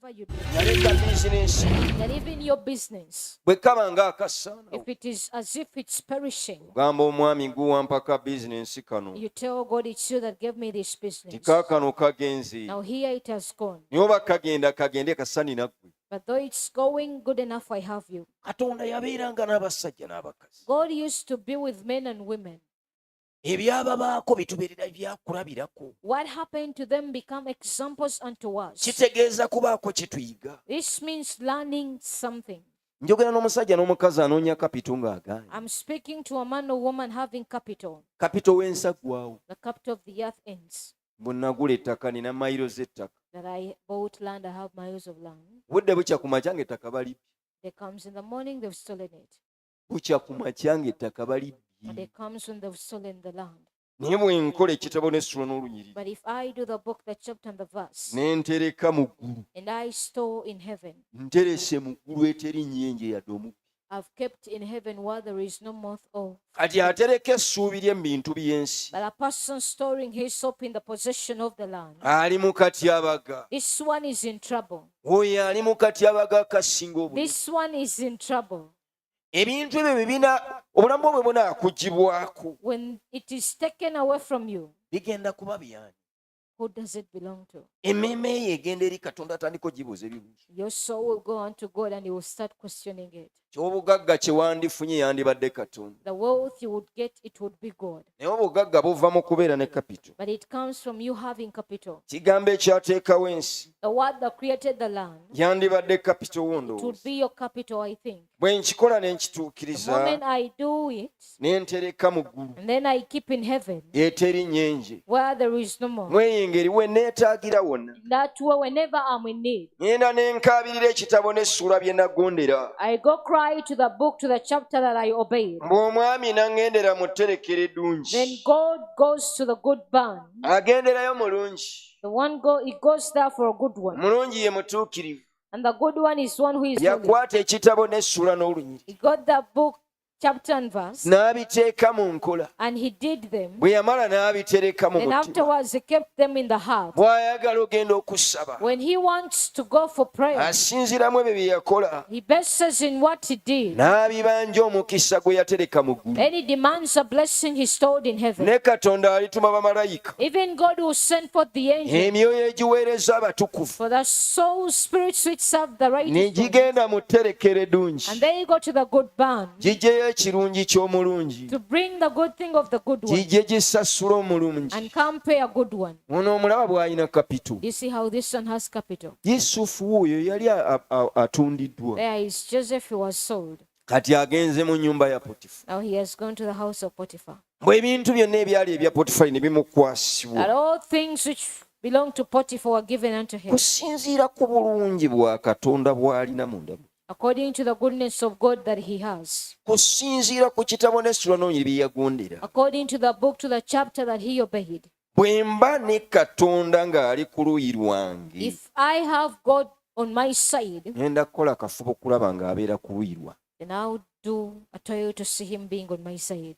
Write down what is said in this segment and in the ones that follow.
whatever you do, naleka bizinensi that even your business, bwe kaba ng'akasaana if it is as if it's perishing, gamba omwami guwampaka bizinensi kano you tell God, it's you that gave me this business. tikaakano kagenze Now here it has gone. naye oba kagende kasani naggwe. But though it's going good enough, I have you. Katonda yabeeranga n'abasajja n'abakazi. God used to be with men and women. Ebyababaako bitubeerera byakulabirako. What happened to them become examples unto us. Kitegeeza kubaako kye tuyiga. This means learning something. Njogera n'omusajja n'omukazi anoonya kapito ng'agaanye. I'm speaking to a man or woman having capital. Kapito w'ensi gwawo. The capital of the earth ends. Bw'onnagula ettaka nina mayiro z'ettaka. That I bought land, I have miles of land. Budde bukya ku makya ng'ettaka balibye. There comes in the morning, they've stolen it. Bukya ku makya ng'ettaka balibye. And there comes when they've stolen the land. Naye bwe nkola ekitabo n'essula n'olunyiriri. But if I do the book, the chapter and the verse, Ne ntereka mu ggulu. and I store in heaven, Nterese mu ggulu eteri nnyenje yadde omubbi. I've kept in heaven where there is no moth or. Kati atereka essuubi lye mu bintu by'ensi. But a person storing his hope in the possession of the land, Ali mu katyabaga. this one is in trouble. Oyo ali mu katyabaga akasinga obulungi. This one is in trouble. Ebintu ebyo bibina obulamu bwe bunaakugibwako. When it is taken away from you, Bigenda kuba byani. who does it belong to? Emmeeme ye egenda eri Katonda atandika ogibuuza ebibuuzo. Your soul will go on to God and you will start questioning it. Ky'obugagga kye wandifunye yandibadde Katonda. The wealth you would get, it would be God. Naye obugagga buva mu kubeera ne kapito. But it comes from you having capital. Kigambo ekyateekawo ensi The word that created the land, yandibadde kapito it would wondowooza. be your capital, I think. Bwe nkikola ne The nkituukiriza moment I do it, ne ntereka mu ggulu and then I keep in heaven, eteri nnyenje. where there is no more. Mweyo engeri we neetaagira wonna. That way, whenever I'm in need, Ngenda ne nkaabirira ekitabo n'essula bye nagondera. I go cry to the book, to the chapter that I obeyed. Bw'omwami n'ŋŋendera mu tterekero eddungi. Then God goes to the good barn. Agenderayo mulungi. The one he goes there for a good one. Mulungi ye mutuukirivu. And the good one is one who is holy. Yakwata ekitabo n'essula n'olunyiriri. He got the book, chapter and verse, N'abiteeka mu nkola. and he did them. Bwe yamala n'abitereka mu And mutima. afterwards, he kept them in the heart. Bw'ayagala ogenda okusaba. When he wants to go for prayer, Asinziiramu ebyo bye yakola. he bases in what he did. N'abibanja omukisa gwe yatereka mu ggulu. Then he demands a blessing he stored in heaven. Ne Katonda alituma bamalayika. Even God will send forth the angel Emyoyo egiweereza abatukuvu. for the soul spirits which serve the Ne righteous one. gigenda mu tterekero eddungi. And they go to the good barn Gigyeyo ekirungi ky'omulungi. to bring the good thing of the good one Gigye gisasula omulungi. and come pay a good one. Ono omulaba bw'alina kapito. You see how this one has capital. Yusufu oyo yali atundiddwa. There is Joseph who was sold. Kati agenze mu nnyumba ya Potifa. Now he has gone to the house of Potiphar. Bwe ebintu byonna ebyali ebya Potifali ne That bimukwasibwa. all things which belong to Potiphar were given unto him, Kusinziira ku bulungi bwa Katonda bw'alina munda mu. according to the goodness of God that he has, Kusinziira ku kitabo n'essula n'onyiri bye yagondera. according to the book, to the chapter that he obeyed. Bwe mba ne Katonda ng'ali ku luuyi lwange, If I have God on my side, ngenda kukola kafubo kulaba ng'abeera ku luuyi lwange. then I'll do a toil to see him being on my side.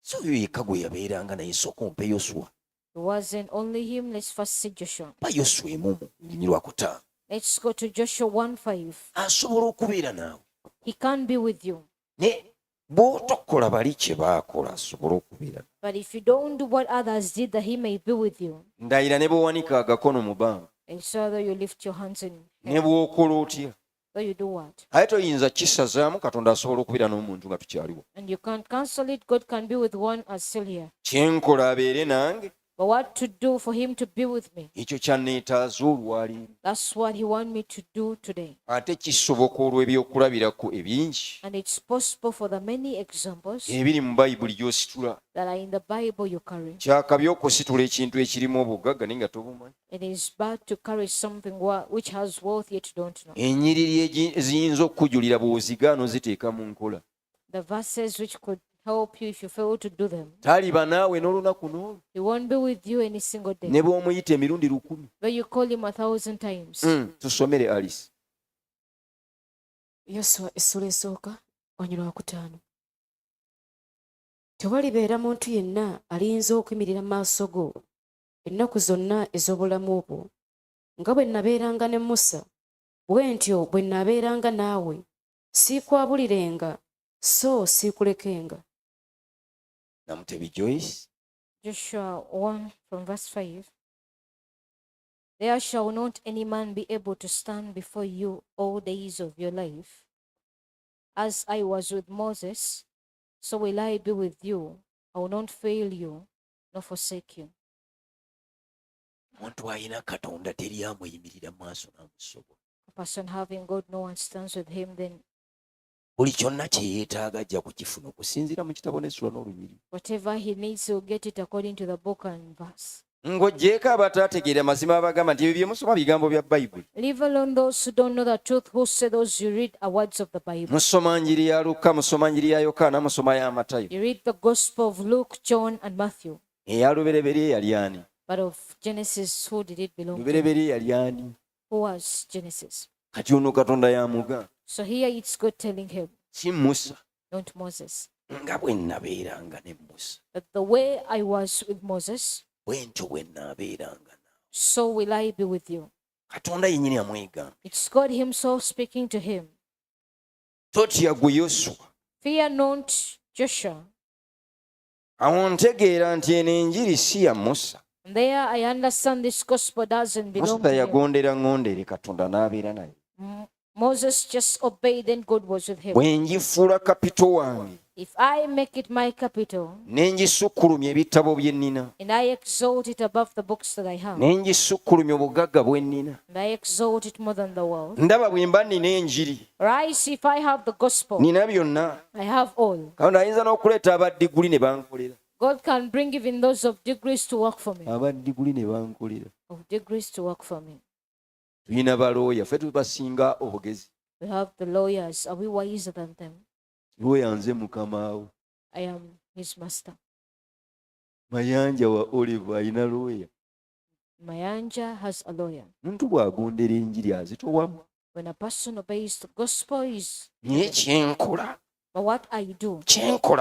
So oyo yekka gwe yabeeranga naye sooka ompe Yoswa. It wasn't only him. Let's first see Joshua. Ba Yoswa emu lunyiri lwakutaano. Let's go to Joshua 1:5. Asobola okubeera naawe. He can't be with you. Ne bw'otokola bali kye baakola asobola okubeera. But if you don't do what others did, that he may be with you. Ndayira ne bw'owanika agakono mu bbanga. And so though you lift your hands in, Ne bw'okola otya. though you do what? Aye toyinza kisazaamu Katonda asobola okubeera n'omuntu nga tukyaliwo. And you can't cancel it. God can be with one as still here. Kye nkola abeere nange, But what to do for him to be with me? ekyo kyanneetaaza olwaleero. That's what he wants me to do today. Ate kisoboka olw'ebyokulabirako ebingi And it's possible for the many examples ebiri mu Bayibuli gy'ositula. that are in the Bible you carry. Kyakabi okusitula ekintu ekirimu obugagga naye nga tobumanyi. It is bad to carry something which has wealth yet you don't know. Ennyiriri eziyinza okukujulira bw'ozigaana oziteeka mu nkola. The verses which could help you if you fail to do them. Taliba naawe n'olunaku n'olwo. He won't be with you any single day. Ne bw'omuyita emirundi 1,000. Though you call him 1,000 times. Tusomere Alice. Yoswa essula esooka onyolo wa 5. Tewalibeera muntu yenna aliyinza okuyimirira mu maaso go ennaku zonna ez'obulamu bwo nga bwe nabeeranga ne Musa bwe ntyo bwe nnaabeeranga naawe siikwabulirenga so siikulekenga. Namutebi Joyce. Joshua 1 from verse 5. There shall not any man be able to stand before you all days of your life. As I was with Moses, so will I be with you. I will not fail you, nor forsake you. Omuntu alina Katonda teri amuyimirira maaso n'amusobola. A person having God, no one stands with him, then Buli kyonna kye yeetaaga ajja kukifuna okusinziira mu kitabo n'essula n'olubiri. whatever he needs, he'll get it according to the book and verse. Ng'oggyeko abataategeera mazima abagamba nti ebyo bye musoma bigambo bya Bayibuli. Leave alone those who don't know the truth, who say those you read are words of the Bible. Musoma njiri ya Luka, musoma njiri ya Yokaana, musoma ya Matayo. You read the Gospel of Luke, John, and Matthew. Eya lubereberye yali ani? But of Genesis, who did it belong to? Lubereberye yali ani? Who was Genesis? Kati ono Katonda yamuga. So here it's God telling him, Si Musa. not Moses, Nga bwe nnabeeranga ne Musa. that the way I was with Moses, Bwe ntyo bwe nnaabeeranga naawe. so will I be with you. Katonda yennyini amwegamba. It's God himself speaking to him. Totya ggwe Yoswa. Fear not, Joshua. Awo ntegeera nti eno enjiri si ya Musa. And there I understand this gospel doesn't belong Musa to him. yagondera ngondere Katonda n'abeera naye. Moses just obeyed, then God was with him. Bwe ngifuula kapito wange If I make it my capital, ne ngisukkulumya ebitabo bye nnina, and I exalt it above the books that I have, ne ngisukkulumya obugagga bwe nnina, and I exalt it more than the world, ndaba bwe mba nnina enjiri, rise if I have the gospel, nnina byonna. I have all. Katonda ayinza n'okuleeta abaddiguli ne bankolera. God can bring even those of degrees to work for me. Abaddiguli ne bankolera. Of degrees to work for me. Tulina balooya, ffe tubasinga obugezi. We have the lawyers. Are we wiser than them? Looya nze mukama we. I am his master. Mayanja wa Olive alina looya. Mayanja has a lawyer. Muntu bw'agondera enjiri azitowamu. When a person obeys the gospel is, Naye kyenkola, but what I do,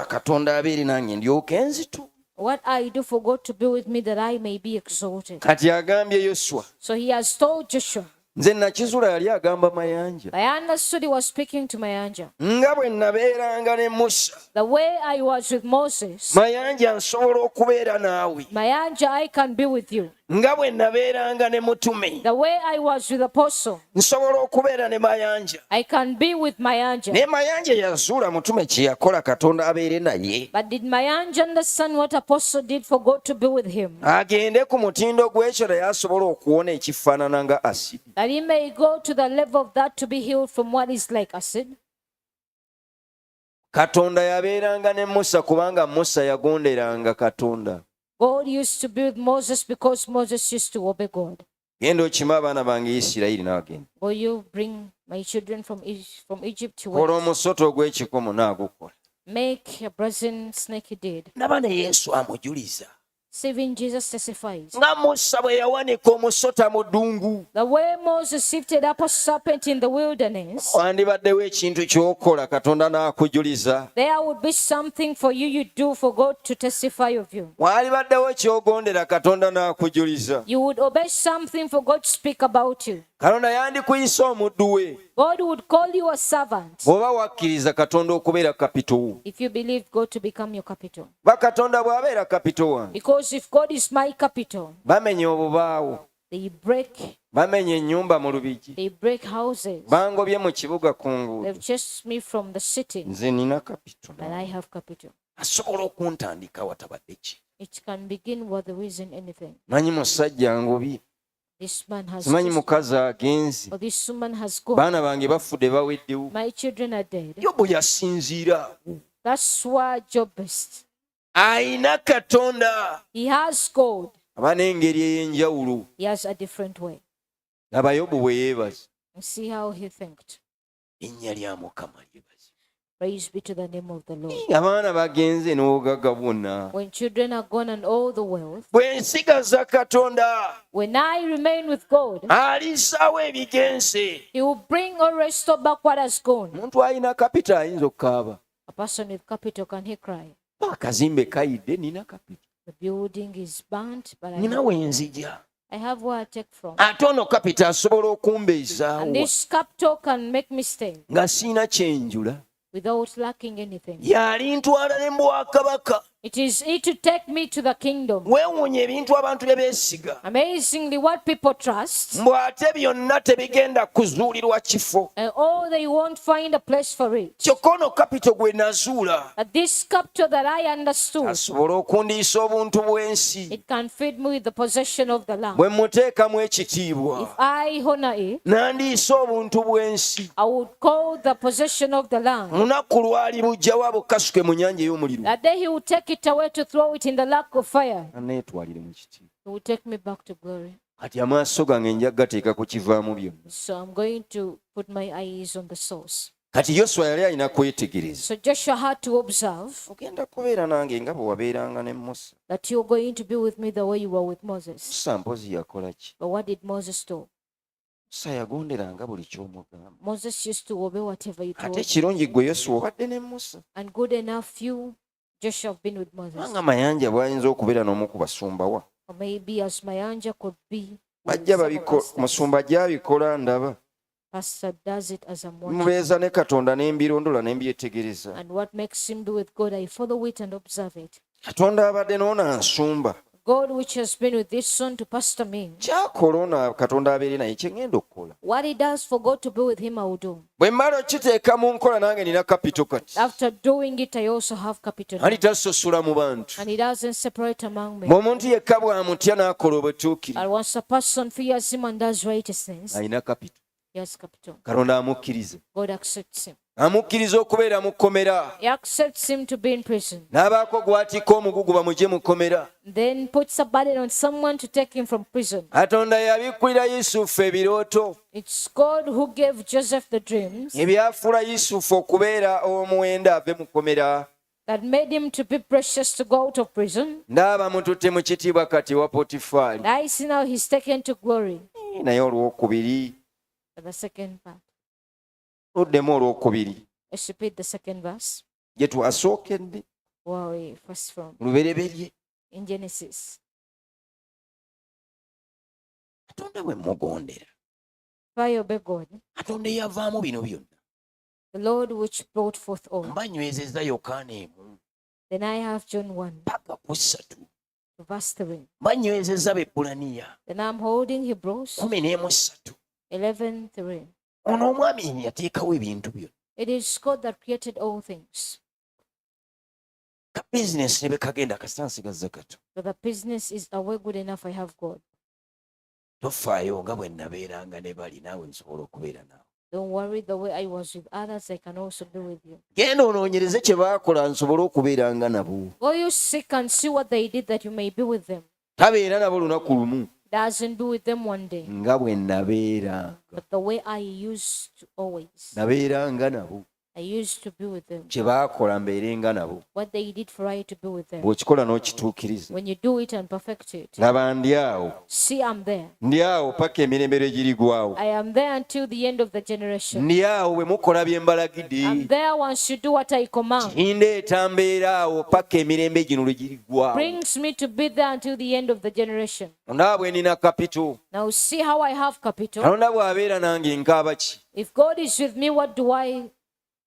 Katonda abeere nange ndyoke nzitu. what I do for God to be with me that I may be exalted. Kati agambye Yoswa. So he has told Joshua. Nze nakizula yali agamba Mayanja. I understood he was speaking to Mayanja. Nga bwe nabeeranga ne Musa. The way I was with Moses, Mayanja nsobola okubeera naawe. Mayanja, I can be with you. Nga bwe nabeeranga ne Mutume. The way I was with Apostle, Nsobola okubeera ne Mayanja. I can be with Mayanja. Naye Mayanja yazuula Mutume kye yakola Katonda abeere naye. But did Mayanja understand what Apostle did for God to be with him? Agende ku mutindo gw'ekyo naye asobola okuwona ekifaanana nga asidi. That he may go to the level of that to be healed from what is like acid. Katonda yabeeranga ne Musa kubanga Musa yagonderanga Katonda. God used to be with Moses because Moses used to obey God. Genda okima abaana bange Isirayiri n'agenda. Will you bring my children from Egypt to Kola where? omusoto ogw'ekikomo n'agukola. Make a brazen snake he did. Naba ne Yesu amujuliza. Saving Jesus testifies. Nga Musa bwe yawanika omusota mu ddungu. The way Moses lifted up a serpent in the wilderness, Wandibaddewo ekintu ky'okola Katonda n'akujuliza. there would be something for you do for God to testify of you. Wandibaddewo ky'ogondera Katonda n'akujuliza. You would obey something for God to speak about you. Katonda yandikuyisa omuddu we. God would call you a servant Bw'oba wakkiriza Katonda okubeera kapito wo. if you believe God to become your capital. Ba Katonda bw'abeera kapito wange. Because if God is my capital, Bamenya obubaawo. they break Bamenya ennyumba mu lubigi. They break houses. Bangobye mu kibuga ku nguudo. They've chased me from the city, Nze nina kapito. but I have capital. Asobola okuntandika watabadde ki. It can begin where there isn't anything. Manyi musajja ngobye. This man has Simanyi just, mukazi agenze. or this woman has gone. Baana bange bafudde baweddewo. My children are dead. Yobu yasinziira. That's why Job is. Ayina Katonda. He has God. Aba n'engeri ey'enjawulo. He has a different way. Laba Yobu bwe yeebaza. And see how he thanked. Ennya lya Mukama lyebaza. Praise be to the name of the Lord. Abaana bagenze n'obugagga bwonna. When children are gone and all the wealth, Bwe nsigaza Katonda. when I remain with God, Alisaawo ebigenze. He will bring or restore back what has gone. Omuntu alina kapita ayinza okukaaba. A person with capital, can he cry? Akazimbe kayidde nina kapita. The building is burnt, but I Nina have, wenzija. I have where I take from. ate ono kapita asobola And okumbeezaawo this capital can make me stay nga siina kyenjula. without lacking anything. Yalintwala ne mu bwakabaka. It is he to take me to the kingdom. Weewuunya ebintu abantu bye beesiga. Amazingly, what people trust, Mbw ate byonna tebigenda kuzuulirwa kifo. and all they won't find a place for it. Kyokka ono kapito gwe nazuula But this capital that I understood, asobola okundiisa obuntu bw'ensi. it can feed me with the possession of the land. Bwe muteekamu ekitiibwa If I honor it, nandiisa obuntu bw'ensi. I would call the possession of the land. Lunaku lwali bujjawo abukasuke mu nnyanja ey'omuliro. That day he will take it away to throw it in the lake of fire. Aneetwalire mu kitiibwa. He will take me back to glory. Kati amaaso gange nja gateeka ku kivaamu byonna. So I'm going to put my eyes on the source. Kati Yoswa yali alina kwetegereza. So Joshua had to observe Ogenda kubeera nange nga bwe wabeeranga ne Musa. that you're going to be with me the way you were with Moses. Musa mpozi yakola ki? But what did Moses do? Musa yagonderanga buli ky'omugamba. Moses used to obey whatever you told Ate him. kirungi gwe Yoswa obadde ne Musa. And good enough, you, Joshua, have been with Moses. Kubanga Mayanja bw'ayinza okubeera n'omu ku basumbawa. Or maybe as Mayanja could be. Bajja musumba gy'abikola ndaba. Pastor does it as I'm watching. Mubeeza ne Katonda ne mbirondoola ne mbyetegereza. And what makes him do with God, I follow it and observe it. Katonda abadde n'ono ansumba. God, which has been with this son to pastor me, Ky'akola ono Katonda abeere naye kye ŋŋenda okukola. what he does for God to be with him, I will do. Bwe mmala okiteeka mu nkola nange nina kapito kati. After doing it, I also have capital. Ali tasosula mu bantu. And he doesn't separate among men. Bw'omuntu yekka bw'amutya n'akola obutuukirivu But once a person fears him and does righteousness, alina kapito. he has capital. Katonda amukkiriza. God accepts him. Amukkiriza okubeera mu kkomera. He accepts him to be in prison. N'abaako gw'atikka omugugu bamugye mu kkomera. Then puts a burden on someone to take him from prison. Katonda yabikkulira Yusufu ebirooto. It's God who gave Joseph the dreams Ebyafuula Yusufu okubeera ow'omuwendo ave mu kkomera. that made him to be precious to go out of prison. Ndaba mututte mu kitiibwa kati wa Potifaali. And I see now he's taken to glory. Naye olwokubiri. For the second part. Oddemu olwokubiri. Let's repeat the second verse. Gye twasookedde. Where we first from. Lubereberye. In Genesis. Katonda bwe mugondera. If I obey God, Katonda eyavaamu bino byonna. the Lord which brought forth all, Mbanywezezza Yokaana emu. then I have John 1, Paka ku 3. verse 3. Mbanywezezza Bebbulaniya. Then I'm holding Hebrews 13. 11:3. Ono omwami yateekawo ebintu byonna. It is God that created all things. Ka bizinesi ne bekagenda kasansigazza kato. So the business is away good enough, I have God. Tofaayo nga bwe nabeeranga ne bali naawe nsobola okubeera naawe. Don't worry, the way I was with others, I can also be with you. Genda onoonyereze kye baakola nsobole okubeeranga nabo. Go you seek and see what they did that you may be with them. Tabeera nabo lunaku lumu. Doesn't be with them one day. Nga bwe nabeeranga. But the way I used to always. Nabeeranga nabo. I used to be with them. Kye baakola mbeerenga nabo. What they did for I to be with them. Bw'okikola n'okituukiriza. When you do it and perfect it. Laba ndi awo. See, I'm there. Ndi awo paka emirembe lwe girigwawo. I am there until the end of the generation. Ndi awo bwe mukola bye mbalagidde. I'm there once you do what I command. Kindeeta mbeera awo paka emirembe gino lwe girigwawo. Brings me to be there until the end of the generation. Ndaba bwe nina kapito. Now see how I have capital. Katonda bw'abeera nange nkaaba ki? If God is with me, what do I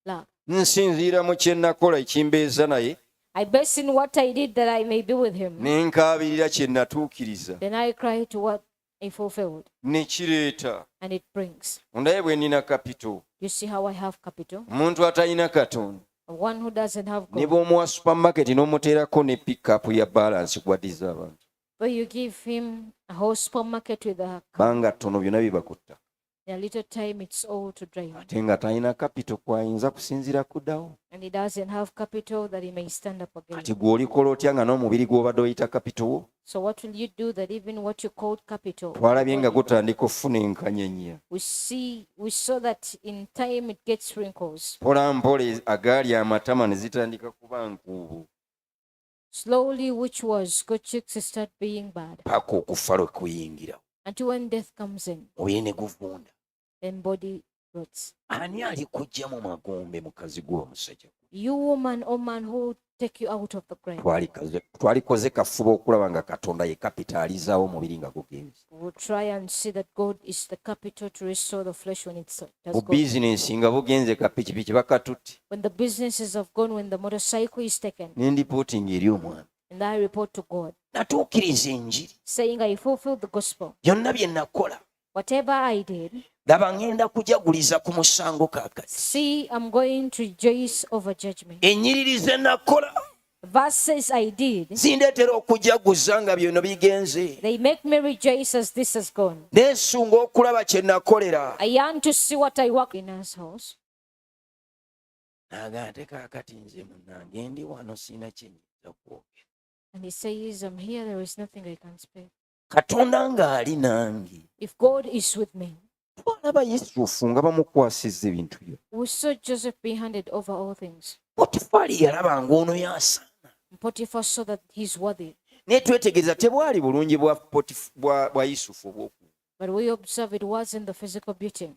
lack? Nsinziira mu kye nakola ekimbeeza naye. I base in what I did that I may be with him. Ne nkaabirira kye natuukiriza. Then I cry to what I fulfilled. Ne kireeta. And it brings. Ndaye bwe nina kapito. You see how I have capital? Omuntu atalina Katonda. One who doesn't have Ne God. bw'omuwa supamaketi n'omuteerako ne pikapu ya balansi gwadiza abantu. But you give him a whole supermarket with a Banga ttono byonna bibakutta. in a little time it's all to drain. Ate nga talina kapito kwayinza kusinziira kuddawo. And he doesn't have capital that he may stand up again. Kati gwe olikola otya nga n'omubiri gw'obadde oyita kapito wo? So what will you do that even what you called capital? Twalabye nga gutandika okufuna enkanyanya. We saw that in time it gets wrinkles. Mpola mpola agaali amatama ne zitandika kuba nkuubu. Slowly, which was good chicks start being bad. Paka okufa lwe kuyingira. Until when death comes in, Mubiri ne guvunda. then body roots. Ani ali kujja mu magombe mukazi gw'omusajja? You woman or man who take you out of the grave. Twalikoze kafuba okulaba nga Katonda ye kapitaalizaawo omubiri nga gugenze. We'll try and see that God is the capital to restore the flesh when it does Bu go. bizinensi nga bugenze kapikipiki bakatutti. When the businesses have gone, when the motorcycle is taken, N'endipootinga eri omwami. and I report to God, Natuukiriza enjiri. saying I fulfilled the gospel. Byonna bye nakola. Whatever I did, Laba ngenda kujaguliza ku musango kaakati. see, I'm going to rejoice over judgment. Ennyiriri ze nakola Verses I did, zindeetera okujaguza nga byono bigenze. they make me rejoice as this has gone. Neesunga okulaba kye nakolera. I yearn to see what I work in his house. Naga ate kaakati nze munnange ndi wano sirina kye nnyinza kwogera. And he says, I'm here, there is nothing I can speak. Katonda ng'ali nange. If God is with me, Twalaba Yusufu nga bamukwasizza ebintu byo. we saw Joseph be handed over all things. Potifali yalaba ng'ono yasaana. And Potiphar saw that he's worthy. Naye twetegereza tebwali bulungi bwa Yusufu obw'oku. But we observe it wasn't the physical beauty,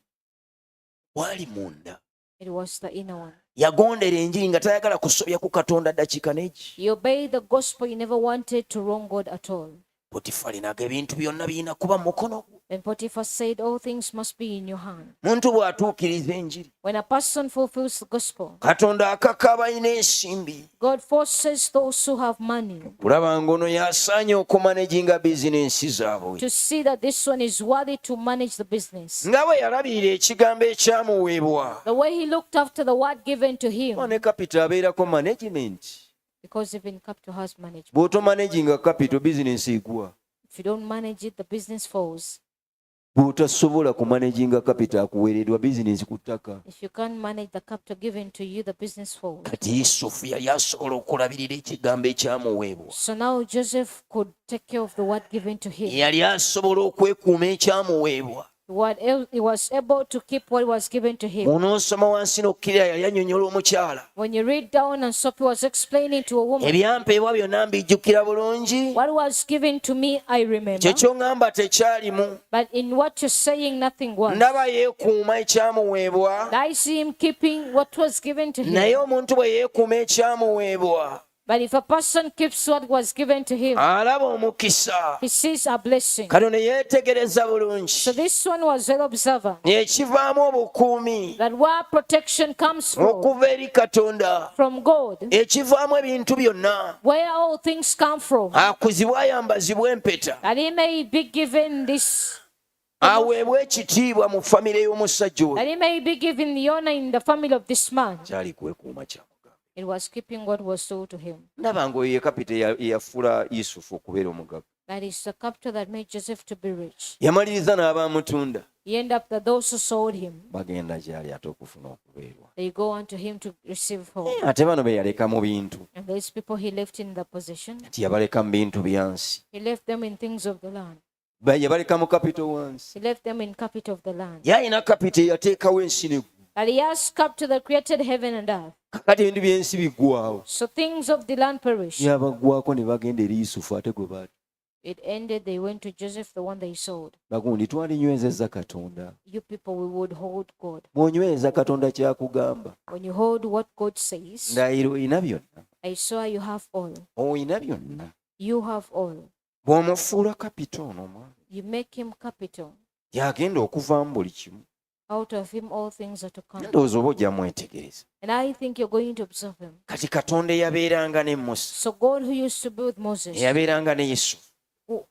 Bwali munda. it was the inner one. Yagondera enjiri nga tayagala kusobya ku Katonda ddakiika n'eki. He obeyed the gospel, he never wanted to wrong God at all. Potifali naga ebintu byonna birina kuba mu mukono gwo. Then Potiphar said, all things must be in your hand. Muntu bw'atuukiriza enjiri, When a person fulfills the gospel, Katonda akaka abalina ensimbi. God forces those who have money Kulaba ng'ono yasaanye okumanaginga bizinensi zaabwe. to see that this one is worthy to manage the business. Nga bwe yalabirira ekigambo ekyamuweebwa. The way he looked after the word given to him, Ne kapito abeerako management. because even capital has management. Bw'otomanaginga kapito bizinensi egwa. If you don't manage it, the business falls. Bw'otasobola kumanaginga kapito akuweereddwa bizinensi ku ttaka. If you can't manage the capital given to you, the business falls. Kati Yusufu yali asobola okulabirira ekigambo ekyamuweebwa. So now Joseph could take care of the word given to him. Yali asobola okwekuuma ekyamuweebwa. He was able to keep what was given to him. Bw'onoosoma wansi n'okkirira yali annyonnyola omukyala. When you read down, and Sophie was explaining to a woman, Ebyampeebwa byonna mbijjukira bulungi. what was given to me, I remember. Kyekyo ŋŋamba tekyalimu. But in what you're saying, nothing was. Ndaba yeekuuma ekyamuweebwa. I see him keeping what was given to Naye him. omuntu bwe yeekuuma ekyamuweebwa, But if a person keeps what was given to him, alaba omukisa. he sees a blessing. Kano ne yeetegereza bulungi. So this one was well observant. Ekivaamu obukuumi That where protection comes from okuva eri Katonda. God, Ekivaamu ebintu byonna. where all things come from, Akuzibwe ayambazibwe empeta. that he may be given this, Aweebwe ekitiibwa mu famire y'omusajja oyo. that he may be given the honor in the family of this man. Kyali kwekuuma kyamugamba. It was keeping what was sold to him. Ndaba ng'oyo ye kapito eyafuula Yusufu okubeera omugagga. That is the capital that made Joseph to be rich. Yamaliriza n'abaamutunda. He ended up that those who sold him, Bagenda gy'ali ate okufuna okubeerwa. they go unto him to receive hope. Ate bano be yaleka mu bintu. And these people he left in the possession, Nti yabaleka mu bintu byansi. he left them in things of the land. Yabaleka mu kapito wansi. He left them in capital of the land. Ye alina kapito eyateekawo ensi n'eggulu. But he has capital that created heaven and earth. Kakati ebintu by'ensi biggwaawo. So things of the land perish. Yabaggwako ne bagenda eri Yusufu ate gwe baali. It ended, they went to Joseph, the one they sold. Bagundi twalinywezezza Katonda. You people, we would hold God. Bw'onyweza Katonda kyakugamba. When you hold what God says, Ndayiro oyina byonna. I saw you have all. Oyina byonna. You have all. Bw'omufuula kapito ono mwami. You make him capital. Yagenda okuvaamu buli kimu. Out of him all things are to come. Ndowooza oba ojja mwetegereza. And I think you're going to observe him. Kati Katonda eyabeeranga ne Musa. So God who used to be with Moses, Eyabeeranga ne Yesu.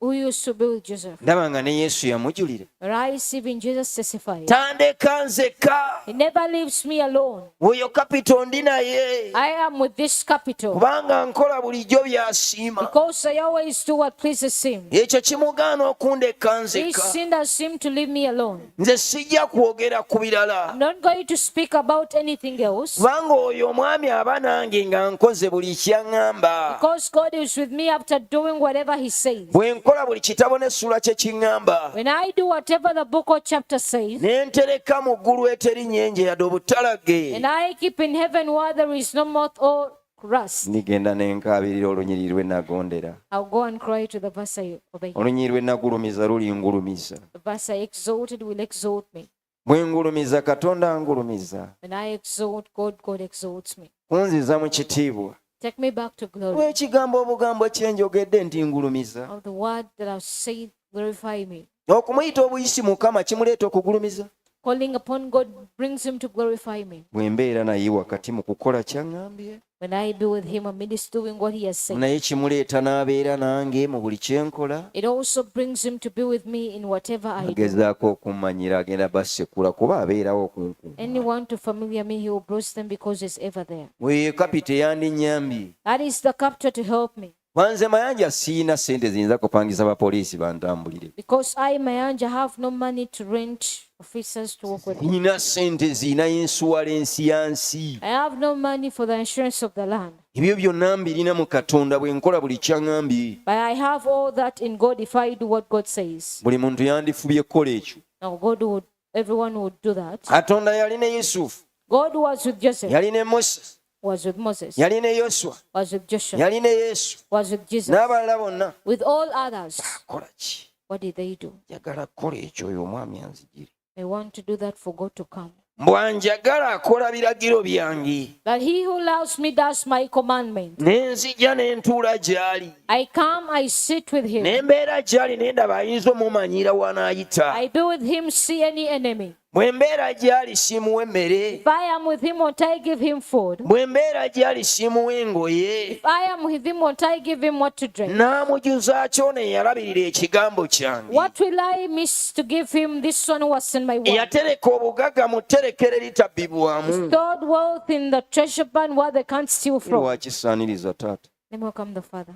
who used to be with Joseph, Ndaba nga ne Yesu yamujulira. but I see even Jesus testified. Tandeka nzekka. He never leaves me alone. Oyo kapito ndi naye. I am with this capital Kubanga nkola bulijjo by'asiima. because I always do what pleases him. Ekyo kimugaana okundeka He nzekka. hinders him to leave me alone. Nze sijja kwogera ku birala. I'm not going to speak about anything else Kubanga oyo omwami aba nange nga nkoze buli ky'aŋŋamba. because God is with me after doing whatever he says. Bwe nkola buli kitabo n'essula kye kiŋŋamba. When I do whatever the book or chapter says, Ne ntereka mu ggulu eteri nnyenje yadde obutalage. and I keep in heaven where there is no moth or rust, Ndigenda ne nkaabirira olunyiriri lwe nagondera. I'll go and cry to the verse I obey. Olunyiriri lwe nagulumiza lulingulumiza. The verse I exalted will exalt me. bwe ngulumiza Katonda angulumiza, When I exalt God, God exalts me. kunziza mu kitiibwa. Take me back to glory. Lw'ekigambo obugambo kye njogedde nti ngulumiza. Of the word that I've said, glorify me. Okumuyita obuyisi Mukama kimuleeta okugulumiza. Calling upon God brings him to glorify me. Bwe mbeera naye wakati mu kukola ky'aŋŋambye, When I be with him amidst doing what he has said. naye kimuleeta n'abeera nange mu buli kye nkola. It also brings him to be with me in whatever I do. Agezaako okummanyira agenda basekula kuba abeerawo okunkuuma. Anyone to familiar me, he will bruise them because he's ever there. Weeye kapita yandinnyambye. That is the captor to help me. Wanze Mayanja siina ssente ziyinza kupangisa bapoliisi bantambulire. Because I, Mayanja, have no money to rent officers to work with me. Nina ssente zina insuwalensi ya nsi. I have no money for the insurance of the land. Ebyo byonna mbirina mu Katonda bwe nkola buli ky'aŋŋambye. But I have all that in God if I do what God says. Buli muntu yandifubye kukola ekyo. Now everyone would do that. Katonda yali ne Yusufu, God was with Joseph, yali ne Musa, was with Moses, yali ne Yoswa, was with Joshua, yali ne Yesu, was with Jesus, n'abalala bonna. with all others. Kola ki? What did they do? Njagala kukola ekyo oyo omwami anzigire. They want to do that for God to come. Bwanjagala akola biragiro byange. That he who loves me does my commandment. Ne nzija ne ntuula gy'ali. I come, I sit with him. Ne mbeera gy'ali ne ndaba ayinza omumanyira wanaayita. I be with him, see any enemy. Bwe mbeera gy'ali simuwa emmere. If I am with him, won't I give him food? Bwe mbeera gy'ali simuwa engoye. If I am with him, won't I give him what to drink? N'amujuza ky'ono eyalabirira ekigambo kyange. What will I miss to give him this one who was in my word? Eyatereka obugagga mu tterekero eritabbibwamu. Stored wealth in the treasure barn where they can't steal from. Lwakisaaniriza taata. Let me welcome the Father.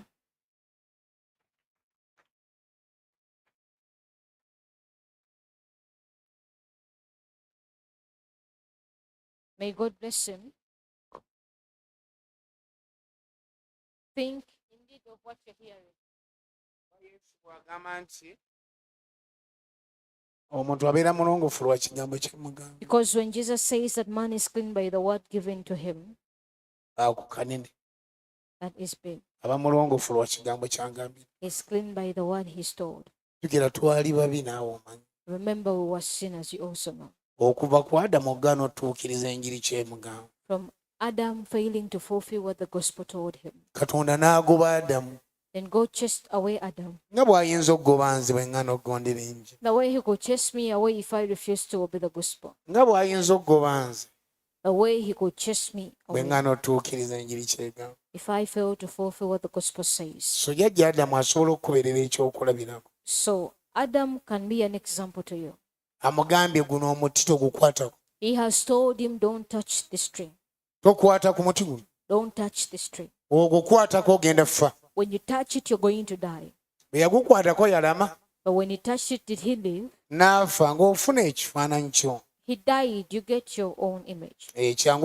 May God bless him. Think indeed of what you're hearing. Omuntu abeera mulongoofu lwa kigambo ky'emugamba. Because when Jesus says that man is clean by the word given to him, Ako kanene. that is big. Aba mulongoofu lwa kigambo ky'angambye. He's clean by the word he's told. Tukira twali babi naawe omanyi. Remember, we were sinners, you also know. Okuva ku Adamu ogaana otuukiriza enjiri ky'emugamba. From Adam failing to fulfill what the gospel told him. Katonda n'agoba Adamu. Then God chased away Adam. Nga bw'ayinza okugoba nze bwe ŋŋaana okugondera enjiri. The way he could chase me away if I refuse to obey the gospel. Nga bw'ayinza okugoba nze The way he could chase me bwe away ŋŋaana otuukiriza enjiri ky'egamba. if I fail to fulfill what the gospel says. So jjajja Adamu asobola okukubeerera ekyokulabirako. So Adam can be an example to you. Amugambye guno omuti togukwatako. He has told him, don't touch this tree. Tokwata ku muti guno. Don't touch this tree. Ogukwatako ogenda kufa. When you touch it, you're going to die. Bwe yagukwatako yalama. But when he touched it, did he live? N'afa ng'ofuna ekifaananyi kyo. He died. You get your own image. Ekyangu